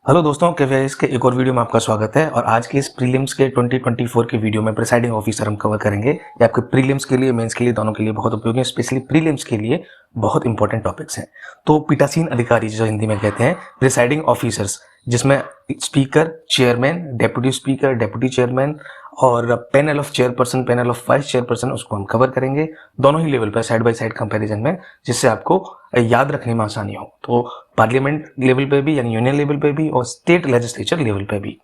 Hello दोस्तों, केवीआईएस के एक और वीडियो में आपका स्वागत है। और आज के इस प्रीलिम्स के 2024 के वीडियो में प्रिसाइडिंग ऑफिसर हम कवर करेंगे। ये आपके प्रीलिम्स के लिए, मेंस के लिए, दोनों के लिए बहुत उपयोगी है। स्पेशली प्रीलिम्स के लिए बहुत इंपॉर्टेंट टॉपिक्स हैं। तो पीठासीन अधिकारी जो हिंदी में कहते हैं, प्रिसाइडिंग ऑफिसर्स, जिसमें speaker, chairman, deputy speaker, deputy chairman और panel of chairperson, panel of vice chairperson, उसको हम कवर करेंगे दोनों ही लेवल पर, साइड बाय साइड कंपैरिजन में, जिससे आपको याद रखने में आसानी हो। तो पार्लियामेंट लेवल पे भी, यानी यूनियन लेवल पे भी, और स्टेट लेजिस्लेचर लेवल पे भी।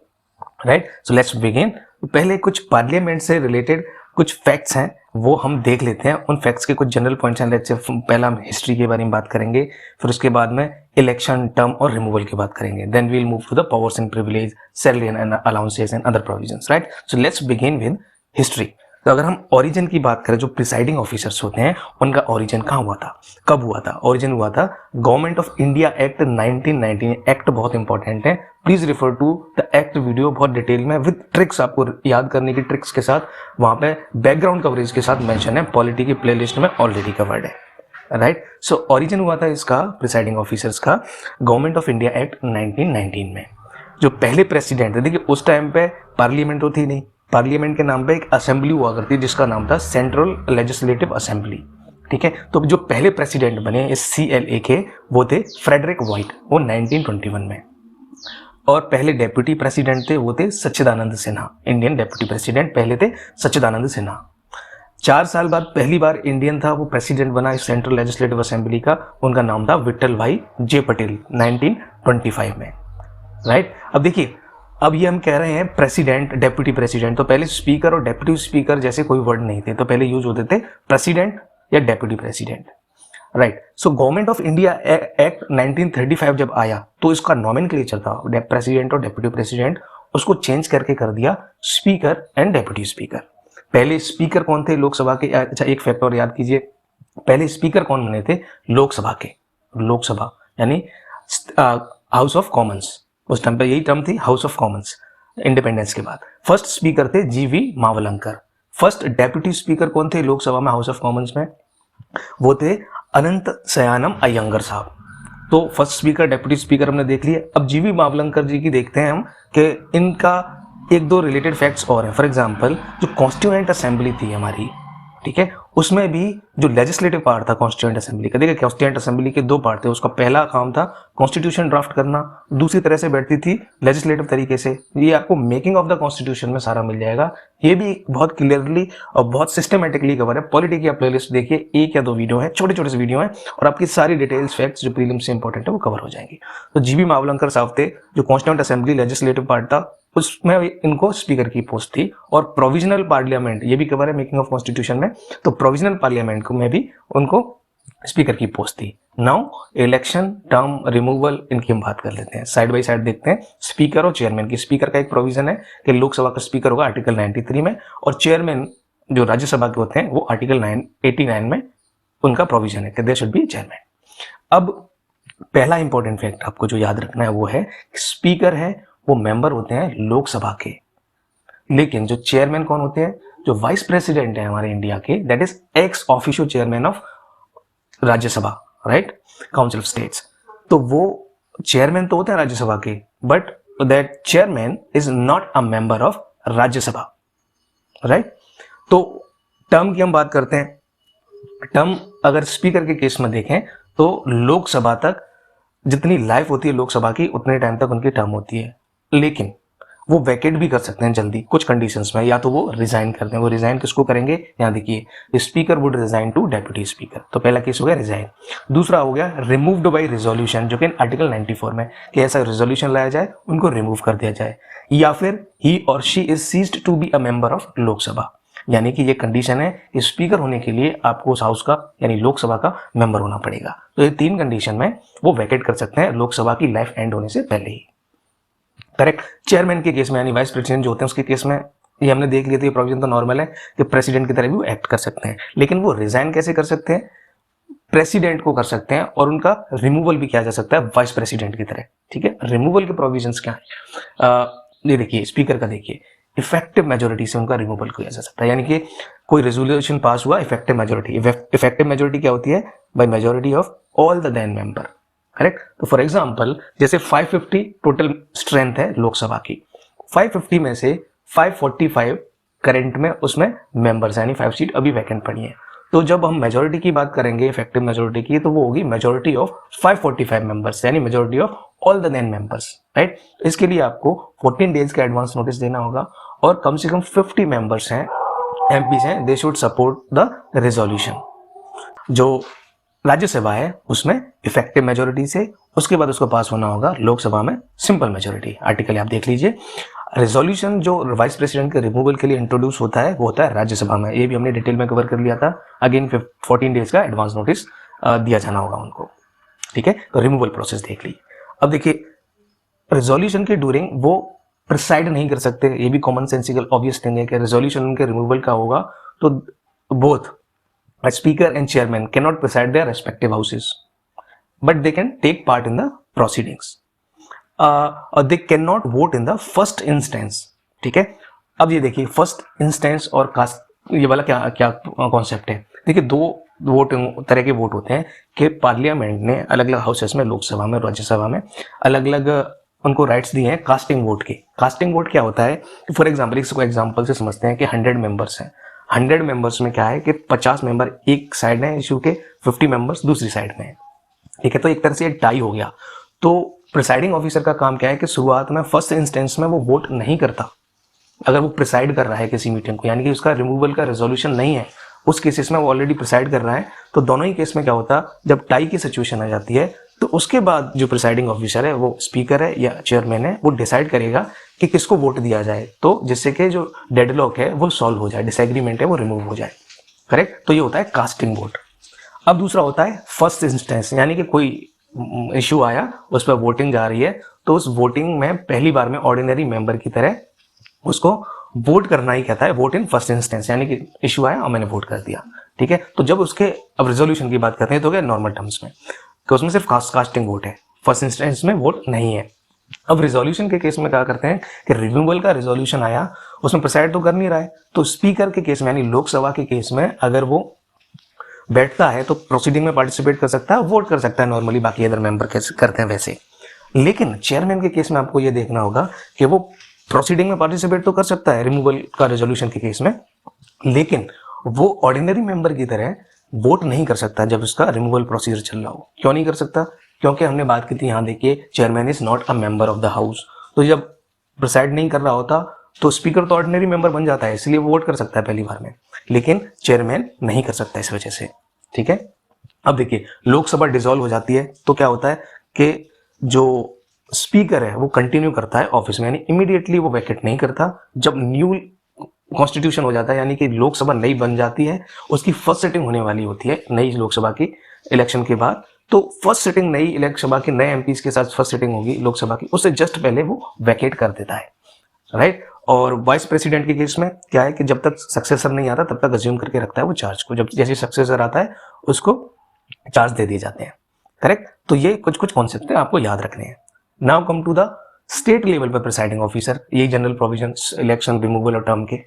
Right, so let's begin. पहले कुछ पार्लियामेंट से रिलेटेड कुछ फैक्ट्स हैं, वो हम देख लेते हैं। उन फैक्ट्स के कुछ जनरल पॉइंट्स हैं। लेट्स पहला हम हिस्ट्री के बारे में बात करेंगे, फिर उसके बाद में इलेक्शन, टर्म और रिमूवल की बात करेंगे। Then we will move to the powers and privilege, salary and allowances and other provisions. Right, so let's begin with history. तो अगर हम ओरिजिन की बात करें, जो प्रिसाइडिंग ऑफिसर्स होते हैं, उनका ओरिजिन कहाँ हुआ था, कब हुआ था? ओरिजिन हुआ था government of India act 1919। Act बहुत इंपॉर्टेंट है, please refer to the act video, बहुत डिटेल में विद ट्रिक्स, आपको याद करने की ट्रिक्स के साथ, वहां पे बैकग्राउंड कवरेज के साथ मेंशन है। पॉलिटी की प्लेलिस्ट में ऑलरेडी कवर्ड है। राइट, सो ओरिजिन हुआ था इसका, प्रिसाइडिंग ऑफिसर्स का, गवर्नमेंट ऑफ इंडिया एक्ट 1919 में। जो पहले प्रेसिडेंट थे, देखिए उस टाइम पे पार्लियामेंट तो थी नहीं, पार्लियामेंट के नाम पे एक असेंबली हुआ करती है जिसका नाम था सेंट्रल लेजिस्लेटिव असेंबली। ठीक है, तो जो पहले प्रेसिडेंट बने इस CLA के, वो थे फ्रेडरिक व्हाइट, वो 1921 में। और पहले डेप्यूटी प्रेसिडेंट थे, वो थे सच्चिदानंद सिन्हा। इंडियन डेप्यूटी प्रेसिडेंट पहले थे सच्चिदानंद सिन्हा। 4 साल बाद पहली बार इंडियन था वो प्रेसिडेंट बना इस सेंट्रल लेजिस्लेटिव असेंबली का, उनका नाम था विट्ठल भाई जे पटेल, 1925 में। राइट, अब देखिए, अब ये हम कह रहे हैं प्रेसिडेंट, डेप्यूटी प्रेसिडेंट, तो पहले स्पीकर और डेप्यूटी स्पीकर जैसे कोई वर्ड नहीं थे, तो पहले यूज होते थे प्रेसिडेंट या deputy president. Right, so government of India act 1935 जब आया, तो इसका नॉमेनक्लेचर था प्रेसिडेंट और डेप्यूटी प्रेसिडेंट, उसको चेंज करके कर दिया स्पीकर एंड डेप्यूटी स्पीकर। पहले स्पीकर कौन थे लोकसभा के? अच्छा, एक फैक्ट और याद कीजिए, पहले स्पीकर कौन बने थे लोकसभा के? लोकसभा यानी हाउस ऑफ कॉमन्स, उस टाइम पे यही टर्म थी, हाउस ऑफ कॉमन्स, इंडिपेंडेंस के बाद। फर्स्ट स्पीकर थे GV Mavalankar. First deputy speaker कौन थे लोकसभा में, हाउस ऑफ कॉमन्स में? वो थे अनंत सयानम अयंगर साहब। तो फर्स्ट स्पीकर, डेप्यूटी स्पीकर हमने देख लिया। अब GV मावलंकर जी की देखते हैं हम कि इनका एक दो रिलेटेड फैक्ट्स और हैं। फॉर एग्जांपल, जो कॉन्स्टिट्यूएंट असेंबली थी हमारी, ठीक है, उसमें भी जो लेजिस्लेटिव पार्ट था कॉन्स्टिट्यूएंट असेंबली का, देखिए कॉन्स्टिट्यूएंट असेंबली के 2 पार्ट थे। उसका पहला काम था कॉन्स्टिट्यूशन ड्राफ्ट करना, दूसरी तरह से बैठती थी लेजिस्लेटिव तरीके से। ये आपको मेकिंग ऑफ द कॉन्स्टिट्यूशन में सारा मिल जाएगा। ये भी बहुत क्लियरली और बहुत सिस्टमेटिकली कवर है। पॉलिटी की आप प्लेलिस्ट देखिए, 1 या 2 वीडियो है, छोटे छोटे से वीडियो है, और आपकी सारी डिटेल्स, फैक्ट्स जो प्रीलिम्स से इंपॉर्टेंट है वो कवर हो जाएंगी। तो GV मावलंकर साहब थे, जो कॉन्स्टिट्यूएंट असेंबली लेजिस्लेटिव पार्ट था, उसमें इनको स्पीकर की पोस्ट थी। और प्रोविजनल पार्लियामेंट, ये भी कवर है मेकिंग ऑफ कॉन्स्टिट्यूशन में, तो प्रोविजनल पार्लियामेंट को में भी उनको स्पीकर की पोस्ट थी। नाउ इलेक्शन, टर्म, रिमूवल, इनकी हम बात कर लेते हैं, साइड बाय साइड देखते हैं। स्पीकर और चेयरमैन की, स्पीकर का एक प्रोविजन है कि लोकसभा का स्पीकर होगा आर्टिकल 93 में, और चेयरमैन जो राज्यसभा के होते हैं वो आर्टिकल 89 में उनका प्रोविजन है कि देयर शुड बी चेयरमैन। अब पहला इंपॉर्टेंट फैक्ट आपको जो याद रखना है वो है, स्पीकर है वो मेंबर होते हैं लोकसभा के, लेकिन जो चेयरमैन कौन होते हैं, जो वाइस प्रेसिडेंट है हमारे इंडिया के, that is x officio chairman of Rajya Sabha, right, council of states. तो वो चेयरमैन तो होते हैं राज्यसभा के, but that chairman is not a member of Rajya Sabha. Right, तो टर्म की हम बात करते हैं। टर्म अगर स्पीकर के केस में देखें तो लोकसभा तक जितनी लाइफ होती है लोकसभा की, उतने टाइम तक उनकी टर्म होती है, लेकिन वो वैकेट भी कर सकते हैं जल्दी कुछ कंडीशंस में, या तो वो रिजाइन करते हैं। वो रिजाइन किसको करेंगे, यहाँ देखिए, speaker would resign to deputy speaker. तो पहला केस हो गया रिजाइन। दूसरा हो गया रिमूव्ड बाय रिजोल्यूशन, जो कि आर्टिकल 94 में, कि ऐसा रिजोल्यूशन लाया जाए, उनको रिमूव कर दिया जाए। या फिर ही और she is ceased to be a member of Lok Sabha, यानी कि ये कंडीशन है कि स्पीकर होने के लिए आपको उस हाउस का यानी लोकसभा का मेंबर होना पड़ेगा। तो ये 3 कंडीशन में वो वैकेट कर सकते हैं लोकसभा की लाइफ एंड होने से पहले ही। करेक्ट। चेयरमैन के केस में यानी वाइस प्रेसिडेंट जो होते हैं उसके केस में ये हमने देख लिया था, ये प्रोविजन तो नॉर्मल है कि प्रेसिडेंट की तरह भी वो एक्ट कर सकते हैं, लेकिन वो रिजाइन कैसे कर सकते हैं, प्रेसिडेंट को कर सकते हैं, और उनका रिमूवल भी किया जा सकता है वाइस प्रेसिडेंट की तरह। ठीक है, रिमूवल के प्रोविजंस क्या है, ये देखिए, स्पीकर का देखिए, इफेक्टिव मेजोरिटी से उनका रिमूवल किया जा सकता है। यानी कि कोई रेजोल्यूशन पास हुआ, इफेक्टिव मेजोरिटी, इफेक्टिव मेजोरिटी क्या होती है, by majority of all the then member. Correct. तो फॉर एग्जांपल जैसे 550 टोटल स्ट्रेंथ है लोकसभा की, 550 में से 545 करंट में उसमें मेंबर्स यानी 5 सीट अभी वैकेंट पड़ी है। तो जब हम मेजोरिटी की बात करेंगे, इफेक्टिव मेजोरिटी की, तो वो होगी मेजोरिटी ऑफ 545 मेंबर्स यानी majority of all the 9 members, right. इसके लिए आपको 14 डेज का एडवांस नोटिस देना होगा और कम से कम 50 मेंबर्स हैं, एमपीज हैं, they should support the resolution. जो राज्यसभा है उसमें इफेक्टिव मेजोरिटी से, उसके बाद उसको पास होना होगा लोकसभा में सिंपल मेजोरिटी। आर्टिकल आप देख लीजिए। रेजोल्यूशन जो वाइस प्रेसिडेंट के रिमूवल के लिए इंट्रोड्यूस होता है वो होता है राज्यसभा में, ये भी हमने डिटेल में कवर कर लिया था। अगेन 14 डेज का एडवांस नोटिस दिया जाना होगा उनको, ठीक है। तो रिमूवल प्रोसेस देख लीजिए। अब देखिए रेजोल्यूशन के ड्यूरिंग वो प्रिसाइड नहीं कर सकते, ये भी कॉमन सेंसिकल ऑब्वियस थिंग है कि रेजोल्यूशन उनके रिमूवल का होगा तो both speaker and chairman can not preside their respective houses but they can take part in the proceedings, they can not vote in the first instance, ठीक है। अब ये देखिए फर्स्ट इंस्टेंस और कास्ट, ये वाला क्या क्या कॉन्सेप्ट है। देखिए दो वोट तरह के वोट होते हैं कि पार्लियामेंट ने अलग अलग हाउसेस में, लोकसभा में, राज्यसभा में अलग अलग उनको राइट्स दिए हैं कास्टिंग वोट के। कास्टिंग वोट क्या होता है, फॉर एग्जाम्पल इसको एग्जाम्पल से समझते हैं कि 100 मेंबर्स हैं, 100 मेंबर्स में क्या है कि 50 मेंबर एक साइड में इशू के, 50 मेंबर्स दूसरी साइड में है, ठीक है। तो एक तरह से एक टाई हो गया। तो प्रिसाइडिंग ऑफिसर का काम क्या है कि शुरुआत में फर्स्ट इंस्टेंस में वो वोट नहीं करता। अगर वो प्रिसाइड कर रहा है किसी मीटिंग को, यानी कि उसका रिमूवल का रेजोल्यूशन नहीं है, उस केसेस में वो ऑलरेडी प्रिसाइड कर रहा है, तो दोनों ही केस में क्या होता है, जब टाई की सिचुएशन आ जाती है तो उसके बाद जो प्रिसाइडिंग ऑफिसर है, वो स्पीकर है या चेयरमैन है, वो डिसाइड करेगा कि किसको वोट दिया जाए, तो जिससे कि जो डेडलॉक है वो सॉल्व हो जाए, डिसएग्रीमेंट है वो रिमूव हो जाए, करेक्ट। तो ये होता है कास्टिंग वोट। अब दूसरा होता है फर्स्ट इंस्टेंस, यानी कि कोई इश्यू आया, उस पर वोटिंग जा रही है, तो उस वोटिंग में पहली बार में ऑर्डिनरी मेंबर की तरह उसको वोट करना ही कहता है वोट इन फर्स्ट इंस्टेंस, यानी कि इश्यू आया और मैंने वोट कर दिया, ठीक है। तो जब उसके अब रेजोल्यूशन की बात करते हैं तो क्या नॉर्मल टर्म्स में कि उसमें सिर्फ कास्टिंग वोट है, फर्स्ट इंस्टेंस में वोट नहीं है। अब रिजोल्यूशन के केस में क्या करते हैं कि रिमूवल का रेजोल्यूशन आया, उसमें प्रिसाइड तो कर नहीं रहा है, तो स्पीकर के केस में यानी लोकसभा के केस में अगर वो बैठता है तो प्रोसीडिंग में पार्टिसिपेट कर सकता है, वोट कर सकता है नॉर्मली बाकी अदर मेंबर कैसे करते हैं वैसे। लेकिन चेयरमैन के केस में आपको ये देखना होगा कि वो प्रोसीडिंग में पार्टिसिपेट तो कर सकता है रिमूवल का रेजोल्यूशन के केस में, लेकिन वो ऑर्डिनरी मेंबर की तरह वोट नहीं कर सकता जब उसका रिमूवल प्रोसीजर चल रहा हो। क्यों नहीं कर सकता, क्योंकि हमने बात की थी, यहाँ देखिए chairman is not a member of the house. तो जब प्रिसाइड नहीं कर रहा होता तो स्पीकर तो ऑर्डिनरी मेंबर बन जाता है, इसलिए वो वोट कर सकता है पहली बार में, लेकिन चेयरमैन नहीं कर सकता इस वजह से, ठीक है। अब देखिए लोकसभा डिसॉल्व हो जाती है तो क्या होता है कि जो स्पीकर है वो कंटिन्यू करता है ऑफिस में, यानी इमीडिएटली वो वैकेट नहीं करता। जब न्यू कॉन्स्टिट्यूशन हो जाता है, यानी कि लोकसभा नई बन जाती है, उसकी फर्स्ट सिटिंग होने वाली होती है नई लोकसभा की इलेक्शन के बाद, तो फर्स्ट सिटिंग नई लोकसभा की नए एमपीज के साथ फर्स्ट सिटिंग होगी लोकसभा की, उससे जस्ट पहले वो वैकेट कर देता है, राइट। और वाइस प्रेसिडेंट के केस में क्या है कि जब तक सक्सेसर नहीं आता तब तक अज्यूम करके रखता है वो चार्ज को, जब जैसे सक्सेसर आता है उसको चार्ज दे दिए जाते हैं, करेक्ट। तो ये कुछ कुछ कॉन्सेप्ट है आपको याद रखने हैं। Now come to the state level पर प्रिसाइडिंग ऑफिसर, ये जनरल प्रोविजन इलेक्शन रिमूवल और टर्म के,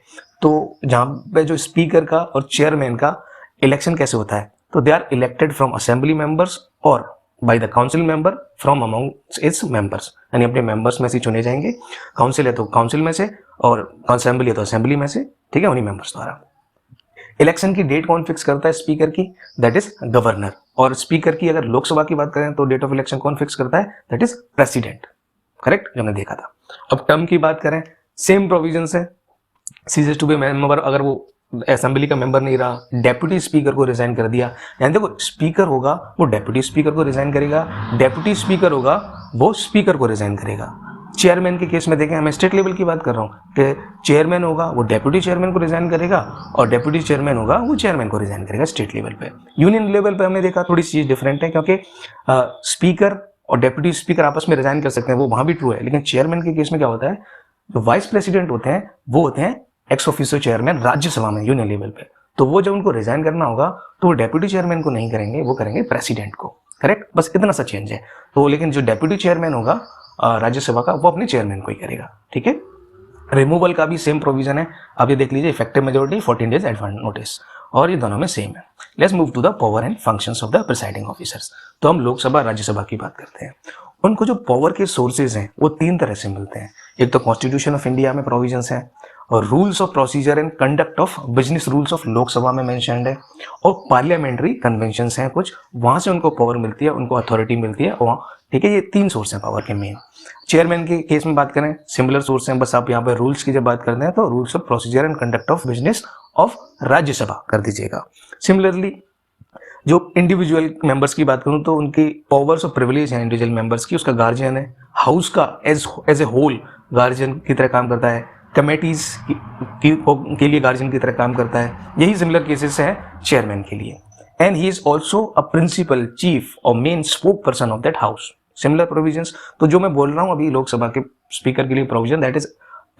तो जहाँ पे जो स्पीकर का और चेयरमैन का इलेक्शन कैसे होता है, तो they are elected from assembly members और by the council member from among its members, यानी अपने मेंबर्स में से चुने जाएंगे। काउंसिल है तो काउंसिल में से और असेंबली है तो असेंबली में से, ठीक है, उन्हीं मेंबर्स द्वारा। इलेक्शन की डेट कौन फिक्स करता है स्पीकर की, दैट इज गवर्नर। और स्पीकर की अगर लोकसभा की बात करें तो डेट ऑफ इलेक्शन कौन फिक्स करता है, दैट इज प्रेसिडेंट, करेक्ट, जो हमने देखा था। अब टर्म की बात करें, सेम प्रोविजन है, सीजेस टू बी मेंबर, अगर वो असेंबली का मेंबर नहीं रहा, डेप्यूटी स्पीकर को रिजाइन कर दिया, यानी देखो स्पीकर होगा वो डेप्यूटी स्पीकर को रिजाइन करेगा, डेप्यूटी स्पीकर होगा वो स्पीकर को रिजाइन करेगा। चेयरमैन के केस में देखें, मैं स्टेट लेवल की बात कर रहा हूँ कि चेयरमैन होगा वो डेप्यूटी चेयरमैन को रिजाइन करेगा और डेप्यूटी चेयरमैन होगा वो चेयरमैन को रिजाइन करेगा स्टेट लेवल पे। यूनियन लेवल पे हमने देखा थोड़ी चीज डिफरेंट है, क्योंकि स्पीकर और डेप्यूटी स्पीकर आपस में रिजाइन कर सकते हैं, वो वहां भी ट्रू है, लेकिन चेयरमैन के केस में क्या होता है, जो वाइस प्रेसिडेंट होते हैं वो होते हैं एक्स ऑफिसो चेयरमैन राज्यसभा में यूनियन लेवल पे, तो वो जब उनको रिजाइन करना होगा तो वो डेप्यूटी चेयरमैन को नहीं करेंगे, वो करेंगे प्रेसिडेंट को, करेक्ट, बस इतना सा चेंज है। तो लेकिन जो डेप्यूटी चेयरमैन होगा राज्यसभा का वो अपने चेयरमैन को ही करेगा, ठीक है। रिमूवल का भी सेम प्रोविजन है, आप ये देख लीजिए, effective majority 14 days advance notice. और ये दोनों में सेम है। Let's move to the power and functions of the presiding officers. तो हम लोकसभा राज्यसभा की बात करते हैं। उनको जो पावर के सोर्सेज हैं वो 3 तरह से मिलते हैं। एक तो कॉन्स्टिट्यूशन ऑफ इंडिया में प्रोविजंस हैं, और rules of procedure and conduct of business rules of Lok Sabha में मेंशन्ड है, और पार्लियामेंट्री कन्वेंशंस हैं कुछ, वहां से उनको पावर मिलती है, उनको अथॉरिटी मिलती है। और ठीक है, ये 3 सोर्स हैं पावर के मेन। चेयरमैन के केस में बात करें, सिमिलर सोर्स हैं, बस आप यहाँ पे रूल्स की जब बात करते हैं तो rules of procedure and conduct of business of Rajya Sabha कर दीजिएगा। सिमिलरली जो इंडिविजुअल मेंबर्स की बात करूं तो उनकी पावर्स और प्रिविलेज हैं इंडिविजुअल मेंबर्स की, उसका गार्जियन है, हाउस का एज ए होल गार्जियन की तरह काम करता है, कमेटीज के लिए गार्जियन की तरह काम करता है। यही सिमिलर केसेस हैं चेयरमैन के लिए। And he is also a principal, chief और main spokesperson of that house. Similar provisions, तो जो मैं बोल रहा हूं अभी लोकसभा के स्पीकर के लिए provision, that is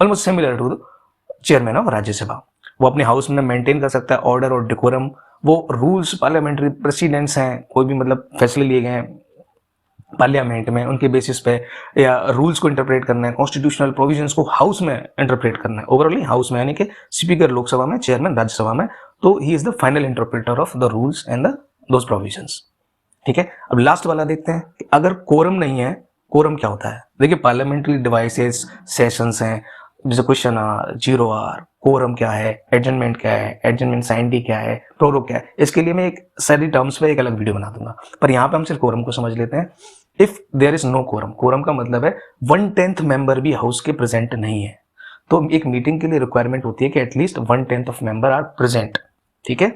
almost similar to the chairman of Rajya Sabha. वो अपने हाउस में मेंटेन कर सकता है ऑर्डर और डेकोरम, वो रूल्स पार्लियामेंट्री प्रेसिडेंट्स हैं, कोई भी मतलब फैसले लिए गए हैं पार्लियामेंट में उनके बेसिस पे, या रूल्स को इंटरप्रेट करना है, कॉन्स्टिट्यूशनल प्रोविजंस को हाउस में इंटरप्रेट करना है, ओवरऑल हाउस में, यानी कि स्पीकर लोकसभा में, चेयरमैन राज्यसभा में, तो ही is the final interpreter of the rules and those provisions. ठीक है, अब लास्ट वाला देखते हैं कि अगर कोरम नहीं है, कोरम क्या होता है। देखिए पार्लियामेंट्री डिवाइसेस, सेशंस हैं, जैसे question hour, zero hour, quorum क्या है, एडजमेंट क्या है, एडजमेंट साइन डी क्या है, प्रोरोग क्या है, इसके लिए मैं एक सारी टर्म्स पे एक अलग वीडियो बना दूंगा, पर यहाँ पे हम सिर्फ कोरम को समझ लेते हैं। If there is no quorum, quorum का मतलब है 1/10 मेंबर भी हाउस के प्रेजेंट नहीं है, तो एक मीटिंग के लिए रिक्वायरमेंट होती है कि at least 1/10 of member are present. ठीक है,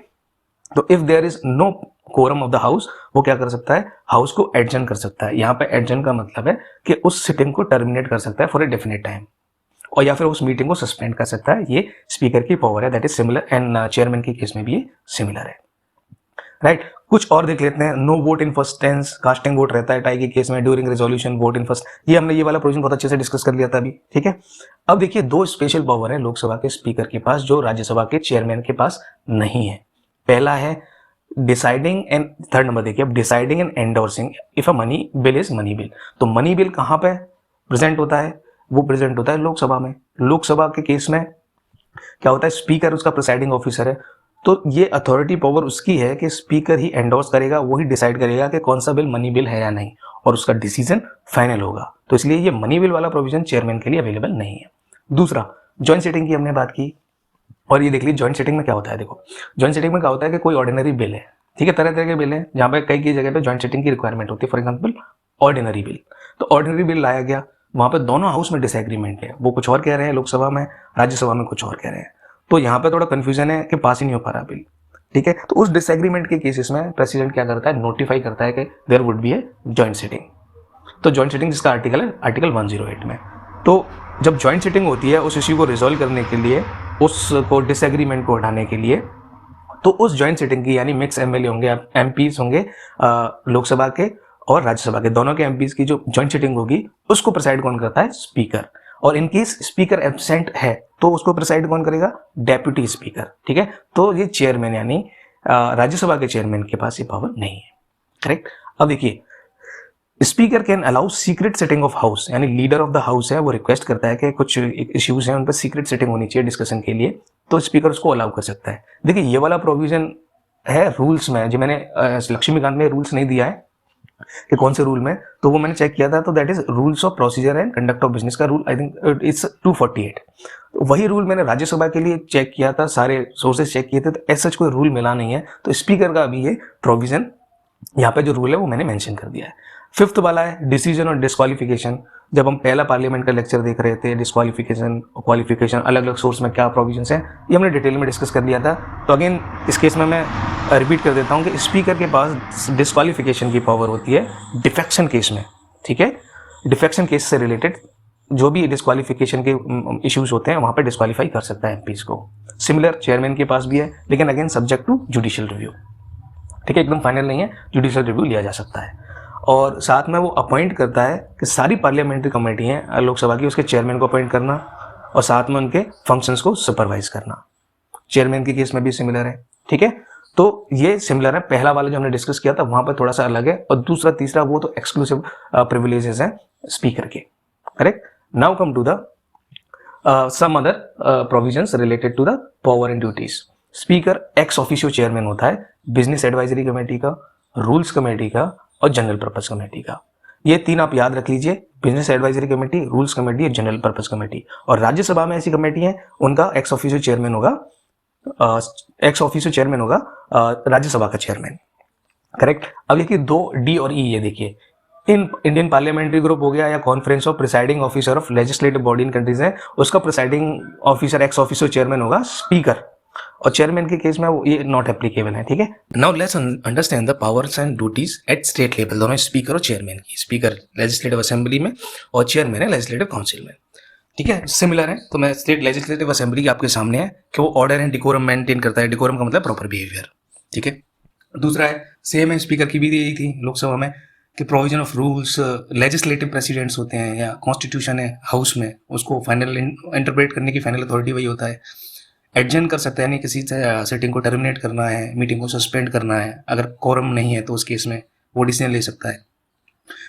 तो if there is no quorum of the house, वो क्या कर सकता है, हाउस को एडजर्न कर सकता है। यहाँ पे एडजर्न का मतलब है कि उस सिटिंग को टर्मिनेट कर सकता है फॉर ए डेफिनेट टाइम, और या फिर उस मीटिंग को सस्पेंड कर सकता है। ये स्पीकर की पावर है, that is similar, and chairman के केस में भी ये सिमिलर है। राइट, कुछ और देख लेते हैं। No vote in first tense, casting vote रहता है टाई के केस में, during resolution vote in first, ये हमने ये वाला प्रोविजन बहुत अच्छे से डिस्कस कर लिया था अभी। ठीक है, अब देखिए 2 स्पेशल पावर है लोकसभा के स्पीकर के पास जो राज्यसभा के चेयरमैन के पास नहीं है। पहला है डिसाइडिंग, एंड थर्ड नंबर देखिए, अब deciding and endorsing if a money bill is money bill. तो मनी बिल कहाँ पे प्रेजेंट होता है, वो प्रेजेंट होता है लोकसभा में। लोकसभा के केस में क्या होता है, स्पीकर उसका प्रिसाइडिंग ऑफिसर है, तो ये अथॉरिटी पावर उसकी है कि स्पीकर ही एंडोर्स करेगा, वही डिसाइड करेगा कि कौन सा बिल मनी बिल है या नहीं, और उसका डिसीजन फाइनल होगा। तो इसलिए ये मनी बिल वाला प्रोविजन चेयरमैन के लिए अवेलेबल नहीं है। दूसरा, ज्वाइंट सिटिंग की हमने बात की, और ये देख लीजिए ज्वाइंट सिटिंग में क्या होता है। देखो ज्वाइंट सिटिंग में क्या होता है कि कोई ऑर्डिनरी बिल है, ठीक है, तरह तरह के बिल है जहाँ पे कई जगह पे ज्वाइंट सिटिंग की रिक्वायरमेंट होती है। फॉर एग्जाम्पल ऑर्डिनरी बिल, तो ऑर्डिनरी बिल लाया गया, वहां पे दोनों हाउस में डिसएग्रीमेंट है, वो कुछ और कह रहे हैं लोकसभा में, राज्यसभा में कुछ और कह रहे हैं, तो यहाँ पे थोड़ा कंफ्यूजन है कि पास ही नहीं हो पा रहा बिल। ठीक है, तो उस डिसएग्रीमेंट के केसेस में प्रेसिडेंट क्या करता है, नोटिफाई करता है कि there would be a joint sitting. तो ज्वाइंट सिटिंग जिसका आर्टिकल है आर्टिकल 108 में, तो जब ज्वाइंट सिटिंग होती है उस इश्यू को रिजोल्व करने के लिए, उसको डिसएग्रीमेंट को हटाने के लिए, तो उस ज्वाइंट सिटिंग की, यानी मिक्स एमएलए होंगे, एमपीज होंगे लोकसभा के और राज्यसभा के, दोनों के एमपीज की जो ज्वाइंट सिटिंग होगी उसको प्रिसाइड कौन करता है, स्पीकर। और इन केस स्पीकर एब्सेंट है तो उसको प्रिसाइड कौन करेगा, डेप्यूटी स्पीकर। ठीक है, तो ये चेयरमैन यानी राज्यसभा के चेयरमैन के पास ये पावर नहीं है। करेक्ट। अब देखिए speaker can allow secret setting of house, यानी लीडर ऑफ द हाउस है वो रिक्वेस्ट करता है कि कुछ इश्यूज हैं उन पर सीक्रेट सेटिंग होनी चाहिए डिस्कशन के लिए, तो स्पीकर उसको अलाउ कर सकता है। देखिए ये वाला प्रोविजन है रूल्स में, जो मैंने लक्ष्मीकांत में रूल्स नहीं दिया है कि कौन से रूल में, तो वो मैंने चेक किया था, तो that is rules of procedure and conduct of business का रूल, आई थिंक इट्स 248। वही रूल मैंने राज्यसभा के लिए चेक किया था, सारे सोर्सेज चेक किए थे, तो ऐसा कोई रूल मिला नहीं है। तो स्पीकर का अभी ये प्रोविजन यहाँ पे जो रूल है वो मैंने मेंशन कर दिया है। 5th वाला है डिसीजन और डिस्क्वालिफिकेशन। जब हम पहला पार्लियामेंट का लेक्चर देख रहे थे, डिस्क्वालिफिकेशन और क्वालिफिकेशन अलग अलग सोर्स में क्या प्रोविजंस हैं, ये हमने डिटेल में डिस्कस कर लिया था। तो अगेन इस केस में मैं रिपीट कर देता हूँ कि स्पीकर के पास डिस्क्वालिफिकेशन की पावर होती है डिफेक्शन केस में। ठीक है, डिफेक्शन केस से रिलेटेड जो भी डिस्क्वालिफिकेशन के इश्यूज होते हैं वहाँ पर डिस्क्वालीफाई कर सकता है एमपीज को। सिमिलर चेयरमैन के पास भी है, लेकिन again subject to judicial review. ठीक है, एकदम फाइनल नहीं है, जुडिशियल रिव्यू लिया जा सकता है। और साथ में वो अपॉइंट करता है कि सारी पार्लियामेंट्री कमेटी हैं लोकसभा की, उसके चेयरमैन को अपॉइंट करना और साथ में उनके फंक्शंस को सुपरवाइज करना। चेयरमैन के केस में भी सिमिलर है। ठीक है, तो ये सिमिलर है। पहला वाला जो हमने डिस्कस किया था वहां पर थोड़ा सा अलग है, और दूसरा तीसरा वो तो एक्सक्लूसिव प्रिविलेजेस हैं स्पीकर के। Correct. Now come to the some other provisions related to the power and duties. Speaker ex officio chairman होता है बिजनेस एडवाइजरी कमेटी का, रूल्स कमेटी का और जनरल पर्पस कमेटी का। ये तीन आप याद रख लीजिए, business advisory committee, rules committee और जनरल पर्पस कमेटी। और राज्यसभा में ऐसी कमेटी है, उनका एक्स ऑफिशियो चेयरमैन होगा, राज्यसभा का चेयरमैन। करेक्ट। अब देखिए 2D और E, ये देखिए इन इंडियन पार्लियामेंट्री ग्रुप हो गया या conference of presiding officer of legislative body in countries है, उसका presiding officer ex officio chairman होगा स्पीकर, और चेयरमैन के केस में वो ये नॉट एप्लीकेबल है। ठीक है। Now let's understand the powers and duties at state level, दोनों स्पीकर और चेयरमैन की। स्पीकर लेजिस्लेटिव असेंबली में और चेयरमैन है लेजिस्लेटिव काउंसिल में। ठीक है, सिमिलर है। तो मैं स्टेट लेजिस्लेटिव असेंबली के आपके सामने है कि वो ऑर्डर एंड डिकोरम मेंटेन करता है। डिकोरम का मतलब प्रॉपर बिहेवियर। ठीक है। दूसरा है, सेम है, स्पीकर की भी यही थी लोकसभा में कि provision of rules, legislative presidents होते हैं या कॉन्स्टिट्यूशन है हाउस में, उसको फाइनल इंटरप्रेट करने की फाइनल अथॉरिटी वही होता है। एडजर्न कर सकते हैं, यानी किसी सेटिंग को टर्मिनेट करना है, मीटिंग को सस्पेंड करना है, अगर कोरम नहीं है तो उस केस में वो डिसीजन ले सकता है।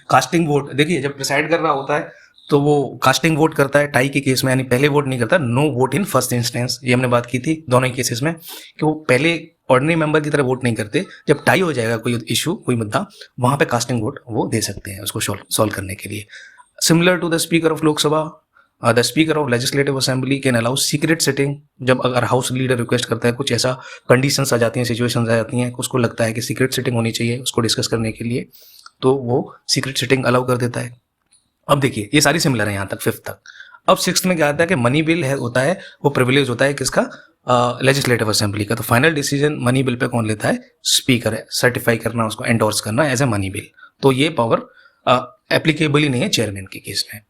कास्टिंग वोट, देखिए जब प्रिसाइड कर रहा होता है तो वो कास्टिंग वोट करता है टाई के केस में, यानी पहले वोट नहीं करता, no vote in first instance. ये हमने बात की थी दोनों ही केसेस में कि वो पहले ऑर्डिनरी मेंबर की तरह वोट नहीं करते, जब टाई हो जाएगा कोई इशू, कोई मुद्दा, वहां पे कास्टिंग वोट वो दे सकते हैं उसको सॉल्व करने के लिए। Similar to the speaker of Lok Sabha, the speaker of legislative assembly can allow secret sitting. जब अगर हाउस लीडर रिक्वेस्ट करता है, कुछ ऐसा कंडीशंस आ जाती हैं, सिचुएशंस आ जाती हैं, उसको लगता है कि सीक्रेट सिटिंग होनी चाहिए उसको डिस्कस करने के लिए, तो वो सीक्रेट सिटिंग अलाउ कर देता है। अब देखिए ये सारी सिमिलर है यहाँ तक, 5th तक। अब 6th में क्या आता है कि मनी बिल है होता है, वो प्रिविलेज होता है किसका, लेजिस्लेटिव असेंबली का। तो final decision money bill pay कौन लेता है, स्पीकर है। सर्टिफाई करना, उसको एंडोर्स करना एज ए मनी बिल, तो ये पावर एप्लीकेबल ही नहीं है चेयरमैन के केस में।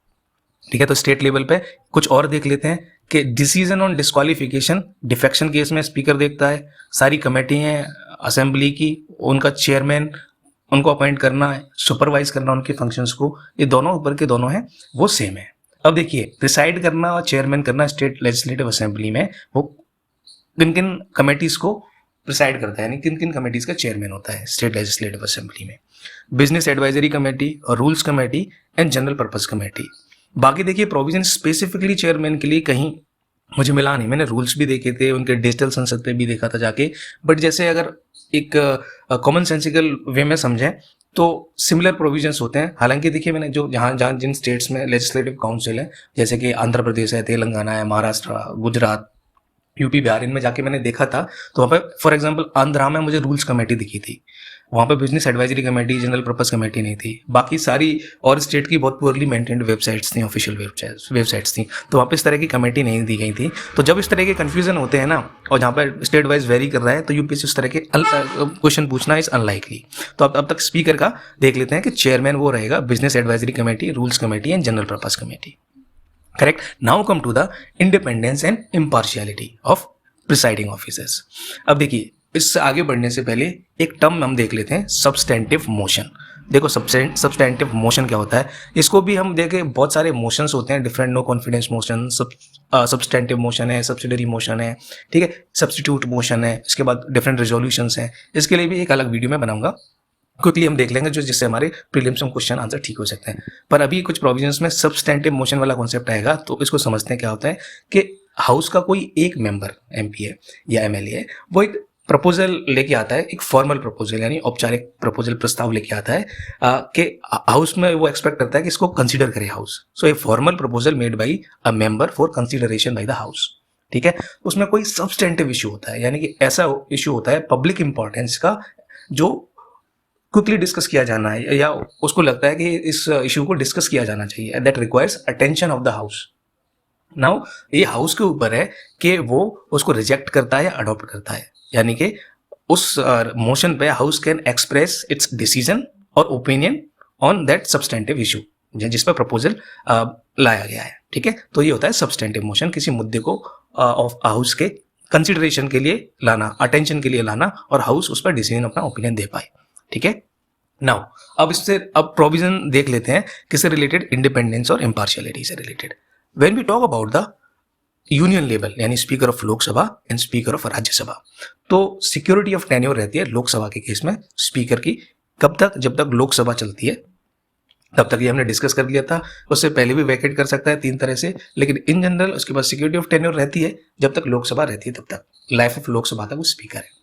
ठीक है। तो स्टेट लेवल पे कुछ और देख लेते हैं कि decision on disqualification, defection case में स्पीकर देखता है। सारी कमेटी हैं असेंबली की, उनका चेयरमैन, उनको अपॉइंट करना है, सुपरवाइज करना उनके फंक्शंस को, ये दोनों ऊपर के दोनों हैं वो सेम है। अब देखिए डिसाइड करना और चेयरमैन करना स्टेट लेजिस्लेटिव असेंबली में, वो किन किन कमेटीज को प्रिसाइड करता है, यानी किन किन कमेटीज का चेयरमैन होता है स्टेट लेजिस्लेटिव असेंबली में। बिजनेस एडवाइजरी कमेटी और rules committee and general purpose committee. बाकी देखिए प्रोविजन स्पेसिफिकली चेयरमैन के लिए कहीं मुझे मिला नहीं। मैंने रूल्स भी देखे थे, उनके डिजिटल संसद पे भी देखा था जाके, बट जैसे अगर एक कॉमन सेंसिकल वे में समझें तो सिमिलर प्रोविजंस होते हैं। हालांकि देखिए मैंने जो जहाँ जिन स्टेट्स में लेजिस्लेटिव काउंसिल है, जैसे कि आंध्र प्रदेश है, तेलंगाना है, महाराष्ट्र, गुजरात, यूपी, बिहार, इनमें जाके मैंने देखा था, तो वहाँ पे फॉर एग्जांपल आंध्रा में मुझे रूल्स कमेटी दिखी थी, वहाँ पे business advisory committee, general purpose committee नहीं थी। बाकी सारी और स्टेट की बहुत पुअरली मेंटेन्ड वेबसाइट्स थी, ऑफिशियल वेबसाइट्स थी, तो वहाँ पे इस तरह की कमेटी नहीं दी गई थी। तो जब इस तरह के कन्फ्यूजन होते हैं ना, और जहाँ पर स्टेट वाइज वेरी कर रहा है, तो यूपीएससी इस तरह के क्वेश्चन पूछना इज अनलाइकली। तो अब तक स्पीकर का देख लेते हैं कि चेयरमैन वो रहेगा business advisory committee, rules committee and general purpose committee. Correct. Now come to the independence and impartiality of presiding officers. अब देखिए इससे आगे बढ़ने से पहले एक टर्म हम देख लेते हैं, सब्सटेंटिव मोशन। देखो सब्सटेंटिव मोशन क्या होता है, इसको भी हम देखें, बहुत सारे मोशंस होते हैं different, no confidence motion, substantive motion है, सब्सिडरी मोशन है, ठीक है, सब्स्टिट्यूट मोशन है, इसके बाद डिफरेंट रेजोल्यूशंस हैं। इसके लिए भी एक अलग वीडियो में बनाऊंगा, क्विकली हम देख लेंगे, जो जिससे हमारे प्रीलिम्स में क्वेश्चन आंसर ठीक हो सकते हैं। पर अभी कुछ प्रोविजंस में सब्सटेंटिव मोशन वाला कॉन्सेप्ट आएगा, तो इसको समझते हैं क्या होता है कि हाउस का कोई एक मेंबर एमपी है या एमएलए है, वो एक प्रपोजल लेके आता है, एक फॉर्मल प्रपोजल यानी औपचारिक प्रपोजल, प्रस्ताव लेके आता है कि हाउस में वो एक्सपेक्ट करता है कि इसको कंसीडर करे house. So a formal proposal made by a member for consideration by the house. ठीक है। उसमें कोई सब्सटेंटिव इशू होता है, यानी कि ऐसा इशू होता है पब्लिक इंपॉर्टेंस का, जो क्विकली डिस्कस किया जाना है, या उसको लगता है कि इस इशू को डिस्कस किया जाना चाहिए, that requires attention of the house. Now ये हाउस के ऊपर है कि वो उसको रिजेक्ट करता है या अडॉप्ट करता है, यानी कि उस मोशन पे house can express its decision और opinion on that substantive issue जिस पर प्रपोजल लाया गया है। ठीक है। तो ये होता है सब्सटेंटिव मोशन, किसी मुद्दे को ऑफ हाउस के कंसिडरेशन के लिए लाना, अटेंशन के लिए लाना, और हाउस उस पर डिसीजन, अपना ओपिनियन दे पाए। ठीक है। नाउ अब प्रोविजन देख लेते हैं किससे रिलेटेड, इंडिपेंडेंस और इम्पार्शियलिटी से related. When we talk about the union level, यानी speaker of Lok Sabha and speaker of Rajya Sabha, तो सिक्योरिटी ऑफ टेन्योर रहती है लोकसभा के केस में स्पीकर की, कब तक, जब तक लोकसभा चलती है, तब तक ये हमने डिस्कस कर लिया था। उससे पहले भी वैकेट कर सकता है 3 तरह से, लेकिन इन जनरल उसके पास सिक्योरिटी ऑफ टेन्योर रहती है जब तक लोकसभा रहती है, तब तक लाइफ ऑफ लोकसभा तक वो स्पीकर है।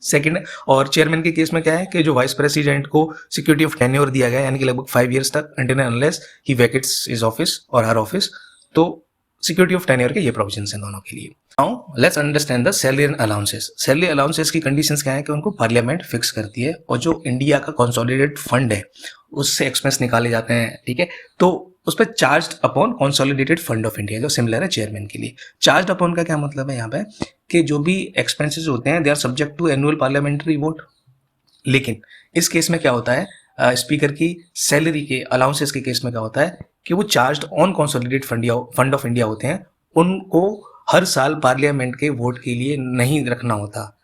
सेकंड, और चेयरमैन के केस में क्या है कि जो वाइस प्रेसिडेंट को सिक्योरिटी ऑफ टेन्योर दिया गया है, यानी कि लगभग 5 years तक, until unless he vacates his office और हर ऑफिस, तो सिक्योरिटी ऑफ टेन्योर के ये प्रोविजंस हैं दोनों के लिए। Now let's understand the salary and allowances. Salary allowances की कंडीशंस क्या है कि उनको पार्लियामेंट फिक्स करती है, और जो इंडिया का कंसोलिडेटेड फंड है उससे एक्सपेंस निकाले जाते हैं, ठीक है, तो उस पर charge upon consolidated fund of India, जो सिमिलर है चेयरमैन के लिए। चार्ज अपॉन का क्या मतलब है यहाँ पे कि जो भी एक्सपेंसेस होते हैं they are subject to annual parliamentary vote. लेकिन इस केस में क्या होता है, स्पीकर की सैलरी के अलाउंसेस के केस में क्या होता है कि वो charge on consolidated fund of India होते हैं, उनको हर साल पार्लियामेंट के वोट के लिए नहीं रखना होता,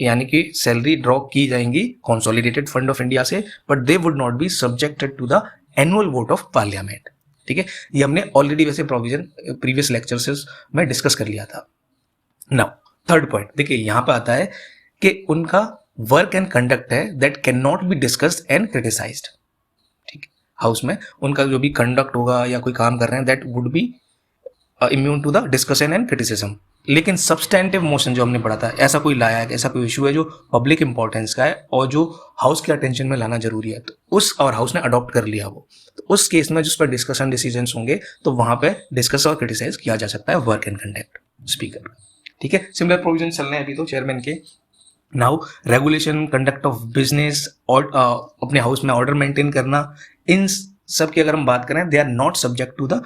यानी कि सैलरी ड्रॉ की जाएंगी कंसोलिडेटेड फंड ऑफ इंडिया से, but they would not be subjected to the annual vote of parliament. ठीक है, ये हमने ऑलरेडी वैसे प्रोविजन प्रीवियस लेक्चर्स में डिस्कस कर लिया था। नाउ थर्ड पॉइंट देखिए, यहां पे आता है कि उनका वर्क एंड कंडक्ट है that can not be discussed and criticised. ठीक है, हाउस में उनका जो भी कंडक्ट होगा या कोई काम कर रहे हैं that would be immune to the discussion and criticism. लेकिन सब्सटेंटिव मोशन जो हमने पढ़ा था, ऐसा कोई लाया है, ऐसा कोई इशू है जो पब्लिक इंपॉर्टेंस का है और जो हाउस के अटेंशन में लाना जरूरी है, तो उस और हाउस ने अडॉप्ट कर लिया वो, तो उस केस में जिस पर डिस्कशन डिसीजंस होंगे तो वहां पे डिस्कस और क्रिटिसाइज किया जा सकता है वर्क एंड कंडक्ट स्पीकर। ठीक है, सिमिलर प्रोविजन चल रहे हैं अभी तो चेयरमैन के। Now regulation, conduct of business और अपने हाउस में ऑर्डर मेंटेन करना, इन सब की अगर हम बात करें they are not subject to the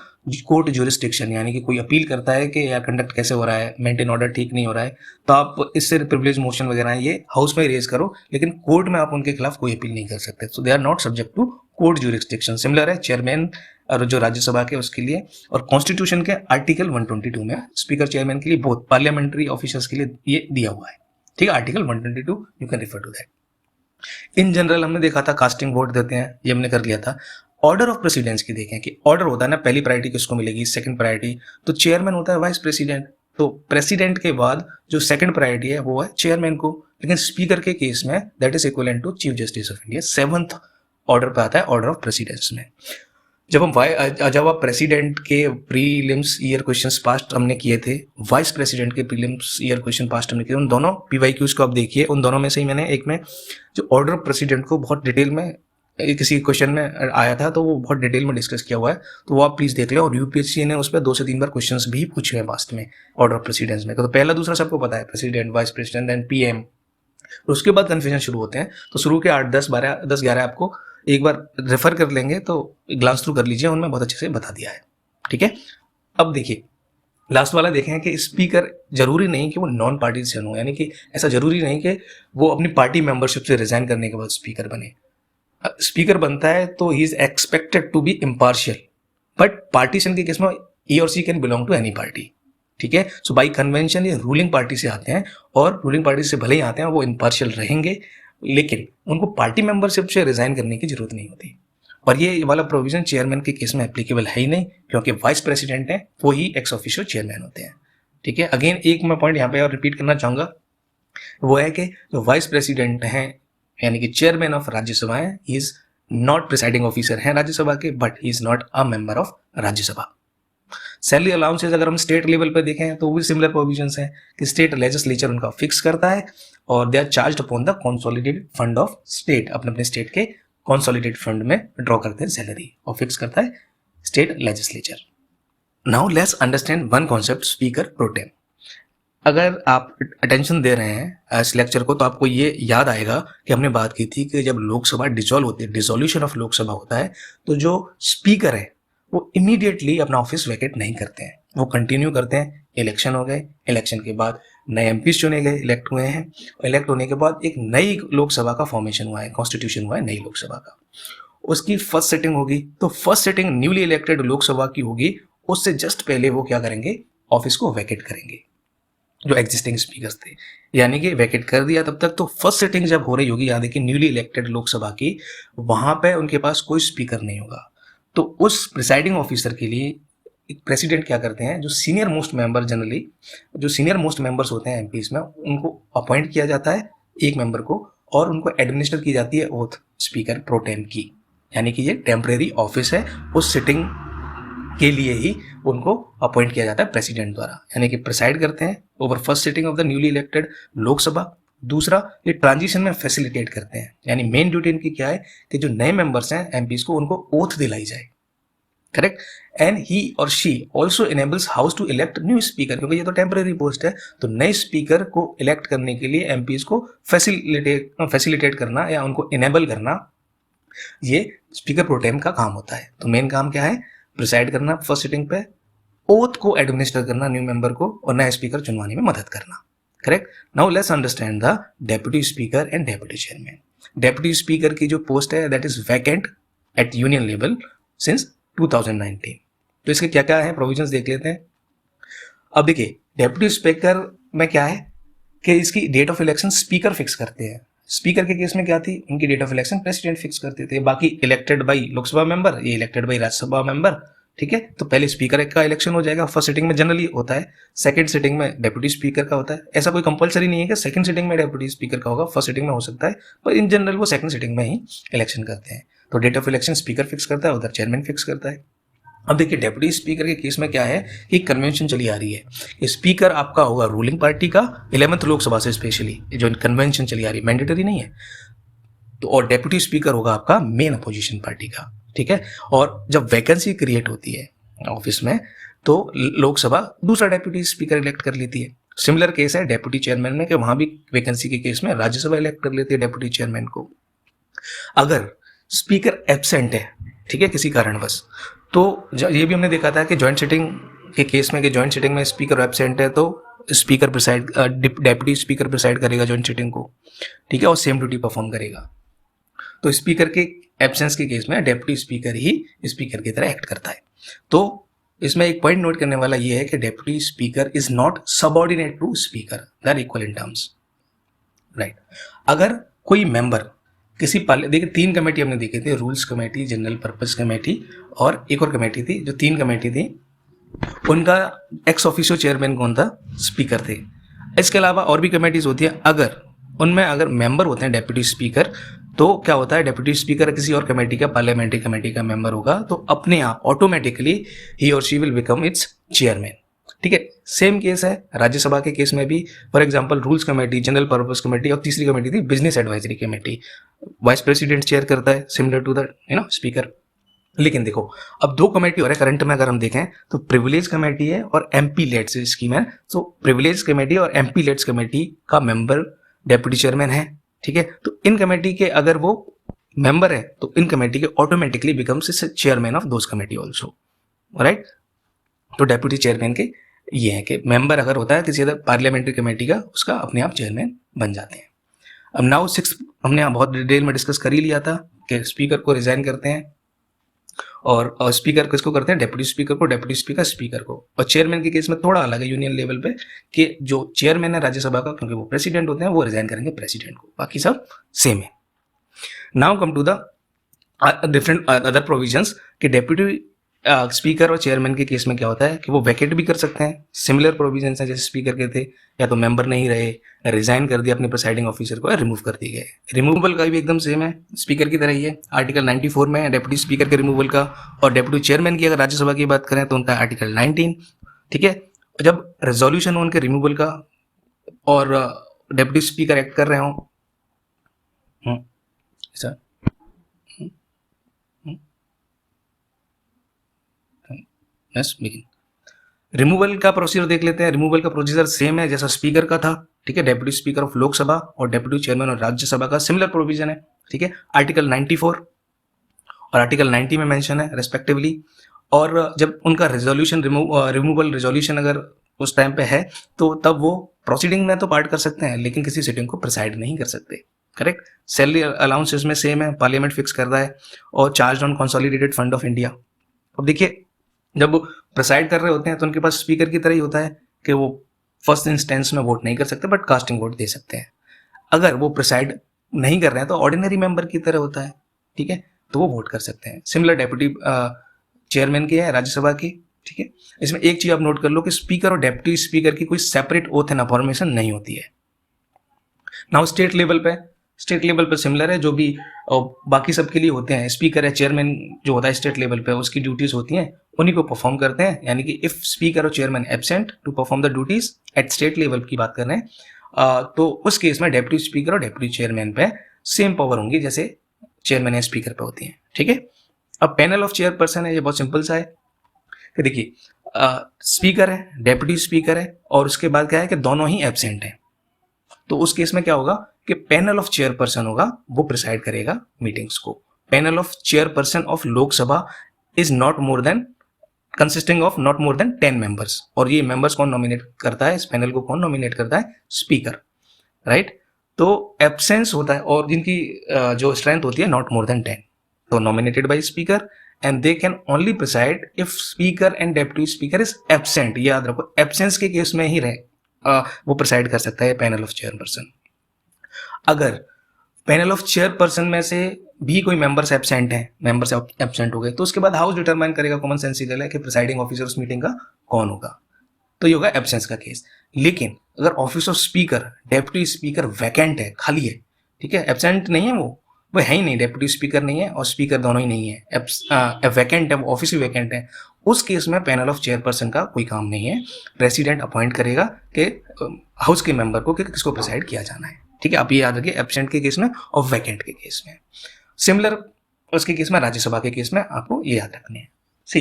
court jurisdiction, यानी कि कोई अपील करता है कि यार कंडक्ट कैसे हो रहा है, मेंटेन ऑर्डर ठीक नहीं हो रहा है, तो आप इससे प्रिविलेज मोशन वगैरह है ये हाउस में रेज करो, लेकिन कोर्ट में आप उनके खिलाफ कोई अपील नहीं कर सकते। So they are not subject to court jurisdiction. Similar है चेयरमैन और जो राज्यसभा के उसके लिए, और कॉन्स्टिट्यूशन के आर्टिकल 122 में स्पीकर चेयरमैन के लिए बहुत पार्लियामेंट्री ऑफिसर्स के लिए ये दिया हुआ है। ठीक है, article 122 you can refer to that. In general हमने देखा था कास्टिंग वोट देते हैं, ये हमने कर लिया था। ऑर्डर ऑफ प्रेसिडेंस की देखें कि ऑर्डर होता है ना, पहली प्रायोरिटी किसको मिलेगी, सेकंड प्रायोरिटी, तो चेयरमैन होता है वाइस प्रेसिडेंट, तो प्रेसिडेंट के बाद जो सेकंड प्रायोरिटी है वो है चेयरमैन को। लेकिन स्पीकर के केस में that is equivalent to chief justice of India, 7th order पे आता है ऑर्डर ऑफ प्रेसिडेंस में। जब आप प्रेसिडेंट के प्रीलिम्स ईयर क्वेश्चंस पास्ट हमने किए थे, वाइस प्रेसिडेंट के प्रीलिम्स ईयर क्वेश्चन पास्ट हमने किए, उन दोनों पीवाईक्यूज को आप देखिए, उन दोनों में से ही मैंने एक में जो ऑर्डर ऑफ प्रेसिडेंट को बहुत डिटेल में किसी क्वेश्चन में आया था, तो वो बहुत डिटेल में डिस्कस किया हुआ है, तो वो आप प्लीज देख लें। और यूपीएससी ने उस पर 2 से 3 बार क्वेश्चंस भी पूछे हैं पास्ट में ऑर्डर ऑफ प्रेसिडेंस में। तो पहला दूसरा सबको पता है, president, vice president and PM. उसके बाद कन्फ्यूजन शुरू होते हैं, तो शुरू के 8, 10, 12, 10, 11 आपको एक बार रेफर कर लेंगे तो ग्लांस थ्रू कर लीजिए, उनमें बहुत अच्छे से बता दिया है। ठीक है, अब देखिए लास्ट वाला देखें कि स्पीकर जरूरी नहीं कि वो नॉन पार्टीशन हो, यानी कि ऐसा जरूरी नहीं कि वो अपनी पार्टी मेंबरशिप से रिजाइन करने के बाद स्पीकर बने। स्पीकर बनता है तो ही is expected to be impartial, but partition के केस में he or she can belong to any party. ठीक है, सो बाई कन्वेंशन ये रूलिंग पार्टी से आते हैं, और रूलिंग पार्टी से भले ही आते हैं वो इम्पार्शियल रहेंगे, लेकिन उनको पार्टी मेंबरशिप से रिजाइन करने की जरूरत नहीं होती। और ये वाला प्रोविजन चेयरमैन के केस में एप्लीकेबल है ही नहीं, क्योंकि वाइस प्रेसिडेंट है वो ही एक्स ऑफिशियो चेयरमैन होते हैं। ठीक है, अगेन एक मैं पॉइंट यहाँ पे और रिपीट करना चाहूंगा, वो है कि जो वाइस प्रेसिडेंट हैं यानी कि चेयरमैन ऑफ राज्यसभा है, he is not presiding officer है राज्यसभा के, but he is not a member of Rajya Sabha. Salary allowances अगर हम स्टेट लेवल पे देखें तो वो भी सिमिलर प्रोविजंस हैं कि स्टेट लेजिस्लेचर उनका फिक्स करता है, और they are charged upon the consolidated fund of state, अपने अपने स्टेट के कंसोलिडेटेड फंड में ड्रॉ करते हैं सैलरी, और फिक्स करता है state legislature. Now let's understand one concept, speaker pro tem. अगर आप अटेंशन दे रहे हैं इस लेक्चर को तो आपको ये याद आएगा कि हमने बात की थी कि जब लोकसभा डिसॉल्व होती है, डिसोल्यूशन ऑफ लोकसभा होता है, तो जो स्पीकर है वो इमीडिएटली अपना ऑफिस वैकेट नहीं करते हैं, वो कंटिन्यू करते हैं। इलेक्शन हो गए, इलेक्शन के बाद नए एमपी चुने गए, इलेक्ट हुए हैं, इलेक्ट होने के बाद एक नई लोकसभा का फॉर्मेशन हुआ है, कॉन्स्टिट्यूशन हुआ है नई लोकसभा का, उसकी फर्स्ट सिटिंग होगी, तो first sitting newly elected Lok Sabha की होगी, उससे जस्ट पहले वो क्या करेंगे, ऑफिस को वैकेट करेंगे जो एग्जिस्टिंग स्पीकर्स थे, यानी कि वैकेट कर दिया तब तक। तो फर्स्ट सिटिंग जब हो रही होगी, याद है कि न्यूली इलेक्टेड लोकसभा की, वहां पे उनके पास कोई स्पीकर नहीं होगा, तो उस प्रिसाइडिंग ऑफिसर के लिए एक प्रेसिडेंट क्या करते हैं, जो सीनियर मोस्ट मेंबर, जनरली जो सीनियर मोस्ट मेंबर्स होते हैं एमपीज में, उनको अपॉइंट किया जाता है एक मेंबर को, और उनको एडमिनिस्टर की जाती है ओथ स्पीकर प्रोटेम की। यानी कि ये टेम्परेरी ऑफिस है, उस सिटिंग के लिए ही उनको अपॉइंट किया जाता है प्रेसिडेंट द्वारा, यानी कि प्रिसाइड करते हैं over first sitting of the newly elected Lok Sabha. दूसरा, ये ट्रांजिशन में फैसिलिटेट करते हैं, यानी मेन ड्यूटी इनकी क्या है कि जो नए मेंबर्स हैं एमपीज को, उनको ओथ दिलाई जाए, करेक्ट। एंड ही और she also enables house to elect new speaker, क्योंकि ये तो टेम्परेरी पोस्ट है, तो नए स्पीकर को इलेक्ट करने के लिए एमपीज को फैसिलिटेट करना या उनको इनेबल करना, ये स्पीकर प्रोटेम का काम होता है। तो मेन काम क्या है? प्रिसाइड करना फर्स्ट सिटिंग पे, ओथ को एडमिनिस्टर करना न्यू मेंबर को, और नया स्पीकर चुनवाने में मदद करना, correct. Now let's understand the deputy speaker and deputy chairman. Deputy speaker की जो पोस्ट है that is vacant at union level since 2019। तो इसके क्या क्या है प्रोविजंस देख लेते हैं। अब देखिए डेप्यूटी स्पीकर में क्या है कि इसकी date of election speaker fix करते हैं। स्पीकर के केस में क्या थी, उनकी date of election president fix करते थे, बाकी इलेक्टेड बाई लोकसभा मेंबर, ये इलेक्टेड बाई राज्यसभा मेंबर, ठीक है। तो पहले स्पीकर का इलेक्शन हो जाएगा, फर्स्ट सिटिंग में जनरली होता है, सेकंड सिटिंग में डेप्यूटी स्पीकर का होता है। ऐसा कोई कंपलसरी नहीं है कि सेकंड सिटिंग में डेप्यूटी स्पीकर का होगा, फर्स्ट सिटिंग में हो सकता है, पर इन जनरल वो सेकंड सिटिंग में ही इलेक्शन करते हैं। तो date of election speaker fix करता है, उधर चेयरमैन फिक्स करता है। अब देखिए डेप्यूटी स्पीकर के केस में क्या है कि कन्वेंशन चली आ रही है, स्पीकर आपका होगा रूलिंग पार्टी का 11th लोकसभा से, स्पेशली जो कन्वेंशन चली आ रही है, मैंडेटरी नहीं है तो, और डेप्यूटी स्पीकर होगा आपका मेन अपोजिशन पार्टी का, ठीक है। और जब वैकेंसी क्रिएट होती है ऑफिस में तो लोकसभा दूसरा डेप्यूटी स्पीकर इलेक्ट कर लेती है। सिमिलर केस है डेप्यूटी चेयरमैन में कि वहां भी वैकेंसी के केस में राज्यसभा इलेक्ट कर लेती है डेप्यूटी चेयरमैन को। अगर स्पीकर एब्सेंट है, ठीक है, किसी कारणवश, तो ये भी हमने देखा था कि जॉइंट सिटिंग के केस में कि जॉइंट सिटिंग में स्पीकर एब्सेंट है तो speaker preside, deputy speaker preside करेगा जॉइंट सिटिंग को, ठीक है, और सेम ड्यूटी परफॉर्म करेगा। तो स्पीकर के एब्सेंस के केस में डेप्यूटी स्पीकर ही स्पीकर की तरह एक्ट करता है। तो इसमें एक पॉइंट नोट करने वाला ये है कि deputy speaker is not subordinate to speaker, they are equal in terms, right. अगर कोई मेंबर किसी देखिए 3 कमेटी हमने देखी थी, rules committee, general purpose committee और एक और कमेटी थी। जो 3 कमेटी थी उनका एक्स ऑफिशियो चेयरमैन कौन था? स्पीकर थे। इसके अलावा और भी कमेटीज होती है, अगर उनमें अगर मेंबर होते हैं डेप्यूटी स्पीकर, तो क्या होता है, डेप्यूटी स्पीकर किसी और कमेटी का, पार्लियामेंट्री कमेटी का मेंबर होगा तो अपने आप ऑटोमेटिकली ही और she will become it's chairman, ठीक है। सेम केस है राज्यसभा के केस में भी। For example rules committee, general purpose committee और तीसरी कमेटी थी business advisory committee, vice president chair करता है सिमिलर टू द स्पीकर। लेकिन देखो अब 2 कमेटी और है करंट में, अगर हम देखें तो प्रिविलेज कमेटी है और एमपी लेट्स स्कीम है। तो प्रिविलेज कमेटी और एमपी लेट्स कमेटी का मेंबर डेप्यूटी चेयरमैन है, ठीक है। तो इन कमेटी के अगर वो मेंबर है तो इन कमेटी के automatically becomes chairman of those committee also, right. तो डेप्यूटी चेयरमैन के ये है कि मेंबर अगर होता है किसी अदर पार्लियामेंट्री कमेटी का, उसका अपने आप चेयरमैन बन जाते हैं। अब नाउ 6 हमने यहाँ बहुत डिटेल में डिस्कस कर ही लिया था कि स्पीकर को रिजाइन करते हैं, और स्पीकर किसको करते हैं? डेप्यूटी स्पीकर को, डेप्यूटी स्पीकर स्पीकर को। और चेयरमैन के केस में थोड़ा अलग है यूनियन लेवल पे कि जो चेयरमैन है राज्यसभा का, क्योंकि वो प्रेसिडेंट होते हैं, वो रिजाइन करेंगे प्रेसिडेंट को, बाकी सब सेम है। Now come to the different other provisions कि डेप्यूटी स्पीकर और चेयरमैन के केस में क्या होता है कि वो वैकेट भी कर सकते हैं। सिमिलर प्रोविजंस हैं जैसे स्पीकर के थे, या तो मेंबर नहीं रहे, रिजाइन कर दिया अपने प्रिसाइडिंग ऑफिसर को, या रिमूव कर दिए गए। रिमूवल का भी एकदम सेम है, स्पीकर की तरह ही है। आर्टिकल 94 में डेप्यूटी स्पीकर के रिमूवल का, और डेप्यूटी चेयरमैन की अगर राज्यसभा की बात करें तो उनका आर्टिकल 19, ठीक है। जब रेजोल्यूशन हो उनके रिमूवल का और डेप्यूटी स्पीकर एक्ट कर रहे हो, सर रिमूवल का प्रोसीजर देख लेते हैं। रिमूवल का प्रोसीजर सेम है जैसा स्पीकर का था, ठीक है। डेप्यूटी स्पीकर ऑफ लोकसभा और डेप्यूटी चेयरमैन और राज्यसभा का सिमिलर प्रोविजन है, ठीक है। आर्टिकल 94 और आर्टिकल 90 में मेंशन है रेस्पेक्टिवली। और जब उनका रेजोल्यूशन रिमूवल रेजोल्यूशन अगर उस टाइम पे है तो तब वो प्रोसीडिंग में तो पार्ट कर सकते हैं, लेकिन किसी सिटिंग को प्रिसाइड नहीं कर सकते, करेक्ट। सैलरी अलाउंसेस में सेम है, पार्लियामेंट फिक्स करता है, और charge on consolidated fund of India. अब देखिए जब प्रिसाइड कर रहे होते हैं तो उनके पास स्पीकर की तरह ही होता है कि वो फर्स्ट इंस्टेंस में वोट नहीं कर सकते, बट कास्टिंग वोट दे सकते हैं। अगर वो प्रिसाइड नहीं कर रहे हैं तो ऑर्डिनरी मेंबर की तरह होता है, ठीक है, तो वो वोट कर सकते हैं। सिमिलर डेप्यूटी चेयरमैन की है राज्यसभा की, ठीक है। इसमें एक चीज आप नोट कर लो कि स्पीकर और डेप्यूटी स्पीकर की कोई सेपरेट ओथ एंड अफर्मेशन नहीं होती है। नाउ स्टेट लेवल पे स्टेट लेवल पर सिमिलर है, जो भी बाकी सबके लिए होते हैं, स्पीकर है, चेयरमैन जो होता है स्टेट लेवल पे उसकी ड्यूटीज होती हैं, उन्हीं को परफॉर्म करते हैं। यानी कि इफ स्पीकर और chairman absent to perform the duties at state level की बात कर रहे हैं, तो उस केस में डेप्यूटी स्पीकर और डेप्यूटी चेयरमैन पे सेम पावर होंगी जैसे चेयरमैन या स्पीकर पे होती है। ठीक है। अब पैनल ऑफ चेयरपर्सन है, ये बहुत सिंपल सा है कि देखिए स्पीकर है, डेप्यूटी स्पीकर है, और उसके बाद क्या है कि दोनों ही एब्सेंट हैं। तो उस केस में क्या होगा कि पैनल ऑफ चेयरपर्सन होगा, वो प्रिसाइड करेगा मीटिंग्स को। Panel of chairperson of Lok Sabha is not more than consisting of not more than 10 members. और ये मेंबर्स कौन नॉमिनेट करता है, इस पैनल को कौन नॉमिनेट करता है, स्पीकर, राइट। तो एब्सेंस होता है और जिनकी जो स्ट्रेंथ होती है नॉट मोर देन 10, तो nominated by speaker and they can only preside if speaker and deputy speaker is absent. याद रखो, एब्सेंस के केस में ही वो प्रिसाइड कर सकता है पैनल ऑफ चेयरपर्सन। अगर पैनल ऑफ चेयरपर्सन में से भी कोई मेंबर्स एब्सेंट हैं, मेंबर्स एब्सेंट हो गए, तो उसके बाद हाउस डिटरमाइन करेगा, कॉमन सेंसिकल है, कि प्रिसाइडिंग ऑफिसर उस मीटिंग का कौन होगा। तो ये होगा एब्सेंस का केस। लेकिन अगर office of speaker, deputy speaker vacant है, खाली है, ठीक है, एब्सेंट नहीं है, वो है ही नहीं, डेप्यूटी स्पीकर नहीं है और स्पीकर दोनों ही नहीं है, वैकेंट है, वो ऑफिस ही वैकेंट है, उस केस में पैनल ऑफ चेयरपर्सन का कोई काम नहीं है। प्रेसिडेंट अपॉइंट करेगा कि हाउस के मेंबर को कि किसको प्रिसाइड किया जाना है। ठीक है, आप ये याद रखिए, एब्सेंट के केस में और वैकेंट के केस में। सिमिलर उसके केस में, राज्यसभा के केस में आपको ये याद रखने हैं। सी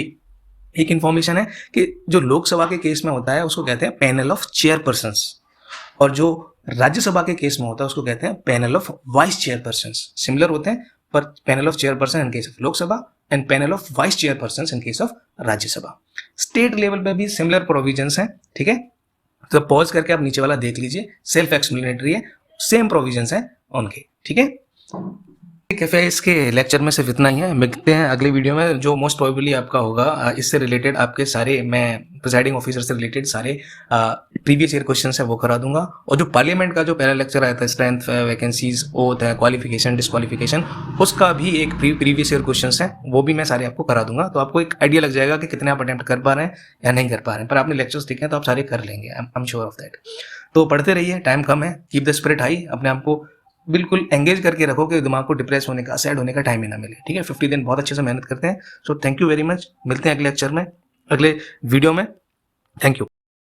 एक इंफॉर्मेशन है कि जो लोकसभा के केस में होता है उसको कहते हैं पैनल ऑफ चेयरपर्सन्स, और जो राज्यसभा के केस में होता है उसको कहते हैं panel of vice chairpersons. Similar होते हैं, पर panel of chairperson in case of Lok Sabha and panel of vice chairperson in case of Rajya Sabha. State level पे भी सिमिलर प्रोविजंस हैं। ठीक है, तो पॉज करके आप नीचे वाला देख लीजिए, सेल्फ एक्सप्लेनेटरी है, सेम प्रोविजंस हैं उनके। ठीक है, ठीक है, इसके लेक्चर में सिर्फ इतना ही है। मिलते हैं अगले वीडियो में, जो मोस्ट प्रोबेबली आपका होगा, इससे रिलेटेड आपके सारे, मैं प्रिसाइडिंग ऑफिसर से रिलेटेड सारे प्रीवियस ईयर क्वेश्चन है वो करा दूंगा। और जो पार्लियामेंट का जो पहला लेक्चर आया था, स्ट्रेंथ, वैकेंसीज, ओथ है, क्वालिफिकेशन, डिस्क्वालिफिकेशन, उसका भी एक प्रीवियस ईयर क्वेश्चन है, वो भी मैं सारे आपको करा दूंगा। तो आपको एक आइडिया लग जाएगा कि कितने आप अटेम्प्ट कर पा रहे हैं या नहीं कर पा रहे हैं। पर आपने लेक्चर्स देखे हैं तो आप सारे कर लेंगे, I am sure of that. तो पढ़ते रहिए, टाइम कम है, कीप द स्पिरिट हाई, अपने आप को बिल्कुल एंगेज करके रखो कि दिमाग को डिप्रेस होने का, सैड होने का टाइम ही ना मिले। ठीक है, 50 दिन बहुत अच्छे से मेहनत करते हैं। So thank you very much, मिलते हैं अगले लेक्चर में, अगले वीडियो में। Thank you.